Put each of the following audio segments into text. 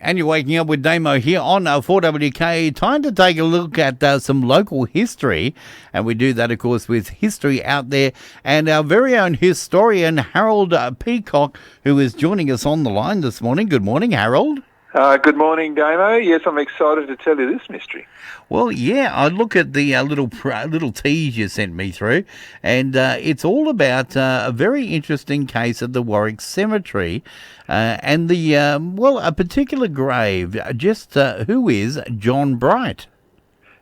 And you're waking up with Damo here on 4WK. Time to take a look at some local history. And we do that, of course, with History Out There. And our very own historian, Harold Peacock, who is joining us on the line this morning. Good morning, Harold. Good morning, Damo. Yes, I'm excited to tell you this mystery. Well, yeah, I look at the little tease you sent me through, and it's all about a very interesting case at the Warwick Cemetery, and a particular grave. Just who is John Bright?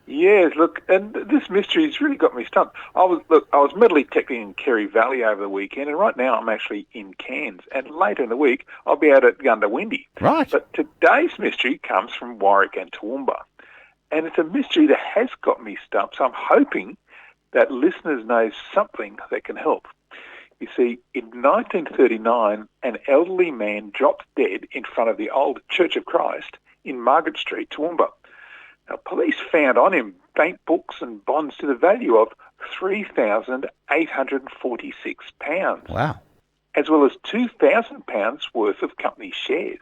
Yes, look, and this mystery's really got me stumped. I was metal detecting in Kerry Valley over the weekend, and right now I'm actually in Cairns. And later in the week, I'll be out at Gundawindi. Right. But today's mystery comes from Warwick and Toowoomba. And it's a mystery that has got me stumped, so I'm hoping that listeners know something that can help. You see, in 1939, an elderly man dropped dead in front of the old Church of Christ in Margaret Street, Toowoomba. Now, police found on him bank books and bonds to the value of £3,846. Wow. As well as £2,000 worth of company shares.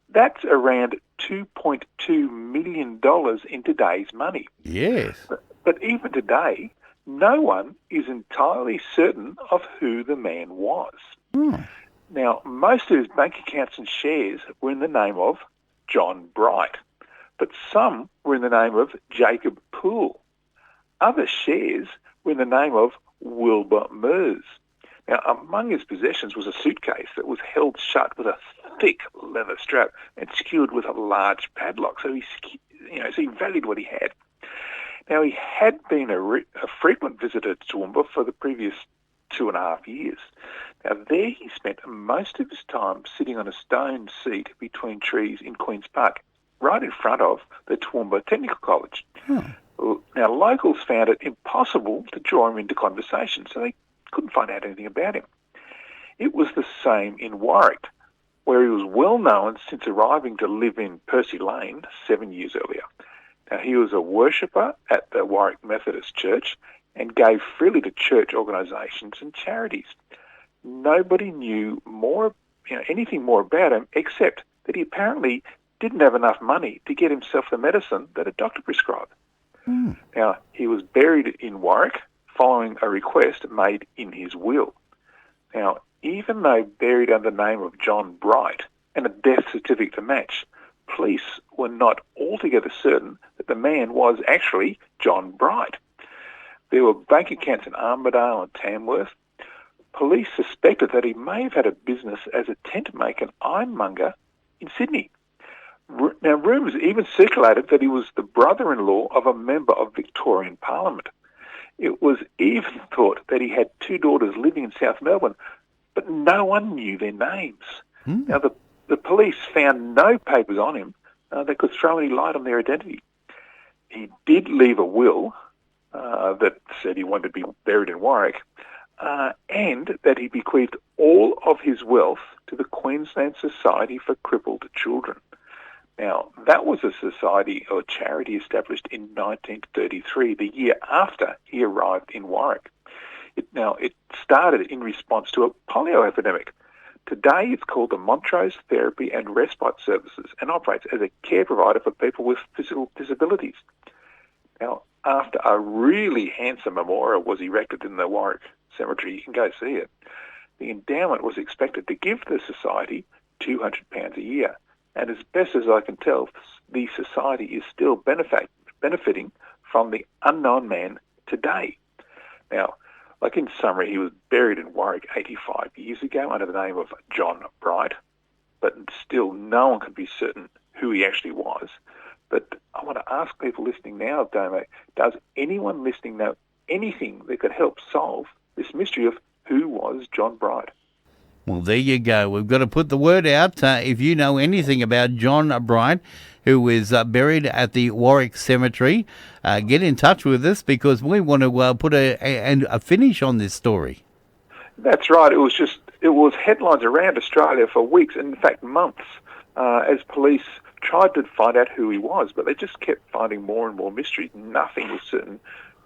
That's around $2.2 million in today's money. Yes. But even today, no one is entirely certain of who the man was. Now, most of his bank accounts and shares were in the name of John Bright, but some were in the name of Jacob Poole. Other shares were in the name of Wilbur Mears. Now, among his possessions was a suitcase that was held shut with a thick leather strap and secured with a large padlock. So he valued what he had. Now, he had been a frequent visitor to Toowoomba for the previous 2.5 years. Now, there he spent most of his time sitting on a stone seat between trees in Queen's Park, right in front of the Toowoomba Technical College. Now, locals found it impossible to draw him into conversation, so they couldn't find out anything about him. It was the same in Warwick, where he was well known since arriving to live in Percy Lane 7 years earlier. Now, he was a worshipper at the Warwick Methodist Church and gave freely to church organisations and charities. Nobody knew anything more about him except that he apparently didn't have enough money to get himself the medicine that a doctor prescribed. Now, he was buried in Warwick following a request made in his will. Now, even though buried under the name of John Bright and a death certificate to match, police were not altogether certain that the man was actually John Bright. There were bank accounts in Armidale and Tamworth. Police suspected that he may have had a business as a tent maker and ironmonger in Sydney. Now, rumours even circulated that he was the brother-in-law of a member of Victorian Parliament. It was even thought that he had 2 daughters living in South Melbourne, but no one knew their names. Now, the police found no papers on him that could throw any light on their identity. He did leave a will that said he wanted to be buried in Warwick, and that he bequeathed all of his wealth to the Queensland Society for Crippled Children. Now, that was a society or charity established in 1933, the year after he arrived in Warwick. It started in response to a polio epidemic. Today, it's called the Montrose Therapy and Respite Services and operates as a care provider for people with physical disabilities. Now, after a really handsome memorial was erected in the Warwick Cemetery, you can go see it, the endowment was expected to give the society £200 a year. And as best as I can tell, the society is still benefiting from the unknown man today. Now, like in summary, he was buried in Warwick 85 years ago under the name of John Bright, but still no one can be certain who he actually was. But I want to ask people listening now, Damo, does anyone listening know anything that could help solve this mystery of who was John Bright? Well, there you go. We've got to put the word out. If you know anything about John Bright, who is buried at the Warwick Cemetery, get in touch with us because we want to put a finish on this story. That's right. It was headlines around Australia for weeks, and in fact months, as police tried to find out who he was, but they just kept finding more and more mysteries. Nothing was certain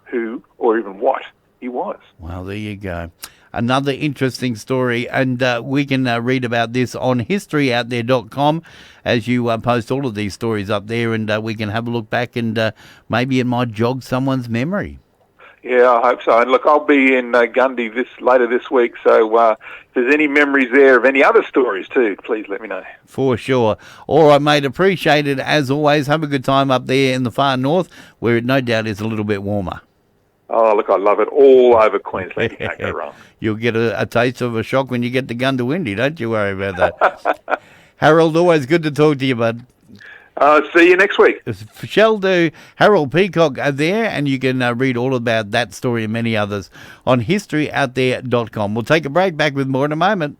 who or even what he was. Well, there you go. Another interesting story, and we can read about this on historyouthere.com as you post all of these stories up there, and we can have a look back, and maybe it might jog someone's memory. Yeah, I hope so. And look, I'll be in Gundy later this week, so if there's any memories there of any other stories too, please let me know. For sure. All right, mate. Appreciate it as always. Have a good time up there in the far north, where it no doubt is a little bit warmer. Oh, look, I love it all over Queensland. You can't go wrong. You'll get a taste of a shock when you get to Gundawindi. Don't you worry about that. Harold, always good to talk to you, bud. See you next week. Shall do. Harold Peacock are there, and you can read all about that story and many others on historyouthere.com. We'll take a break, back with more in a moment.